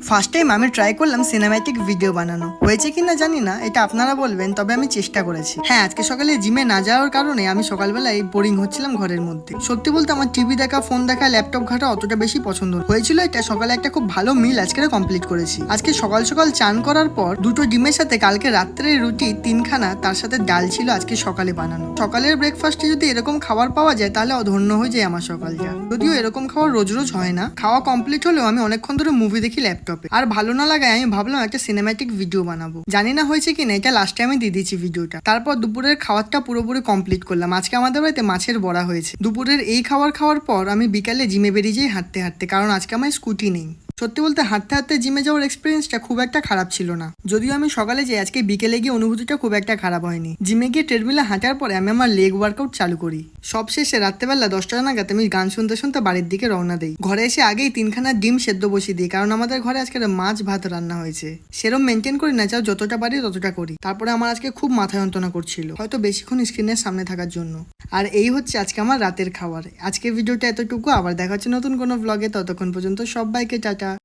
First time আমি try করলাম cinematic video বানানো, হয়েছে কিনা জানি না, এটা আপনারা বলবেন, তবে আমি চেষ্টা করেছি। হ্যাঁ, আজকে সকালে জিমে না যাওয়ার কারণে আমি সকালবেলায় বোরিং হচ্ছিলাম ঘরের মধ্যে। সত্যি বলতে আমার টিভি দেখা, ফোন দেখা, ল্যাপটপ ঘাটা অতটা বেশি পছন্দ হয়েছিল। এটা সকালে একটা খুব ভালো মিল আজকে কমপ্লিট করেছি। আজকে সকাল সকাল চান করার পর দুটো ডিমের সাথে কালকে রাত্রের রুটি তিনখানা, তার সাথে ডাল ছিল আজকে সকালে বানানো। সকালের ব্রেকফাস্টে যদি এরকম খাবার পাওয়া যায় তাহলে অধন্য হয়ে যায় আমার সকালটা। যদিও এরকম খাবার রোজ রোজ হয় না। খাওয়া কমপ্লিট হলেও আমি অনেকক্ষণ ধরে মুভি দেখি ল্যাপটপে, আর ভালো না লাগায় আমি ভাবলাম একটা সিনেম্যাটিক ভিডিও বানাবো। জানি না হয়েছে কিনা, এটা লাস্ট টাইমে দিয়ে দিয়েছি ভিডিওটা। তারপর দুপুরের খাওয়ারটা পুরোপুরি কমপ্লিট করলাম। আজকে আমাদের বাড়িতে মাছের বড়া হয়েছে। দুপুরের এই খাবার খাওয়ার পর আমি বিকালে জিমে বেরিয়ে যাই হাঁটতে হাঁটতে, কারণ আজকে আমার স্কুটি নেই। সত্যি বলতে হাঁটতে হাঁটতে জিমে যাওয়ার এক্সপিরিয়েন্সটা খুব একটা খারাপ ছিল না। যদিও আমি সকালে যাই, আজকে বিকেলে গিয়ে অনুভূতিটা খুব একটা খারাপ হয়নি। জিমে গিয়ে ট্রেডমিলে হাঁটার পরে আমি আমার লেগ ওয়ার্কআউট চালু করি। সব শেষে রাত্রেবেলা 10টা নাগাদ আমি গান শুনতে শুনতে বাড়ির দিকে রওনা দিই। ঘরে এসে আগেই তিনখানা ডিম সেদ্ধ বসিয়ে দিই, কারণ আমাদের ঘরে আজকে মাছ ভাত রান্না হয়েছে। সেরকম মেনটেন করি না, যাও যতটা পারি ততটা করি। তারপরে আমার আজকে খুব মাথা যন্ত্রণা করছিল, হয়তো বেশিক্ষণ স্ক্রিনের সামনে থাকার জন্য। আর এই হচ্ছে আজকে আমার রাতের খাবার। আজকে ভিডিওটা এতটুকু, আবার দেখা হচ্ছে নতুন কোনো ব্লগে। ততক্ষণ পর্যন্ত সবাইকে টাটা।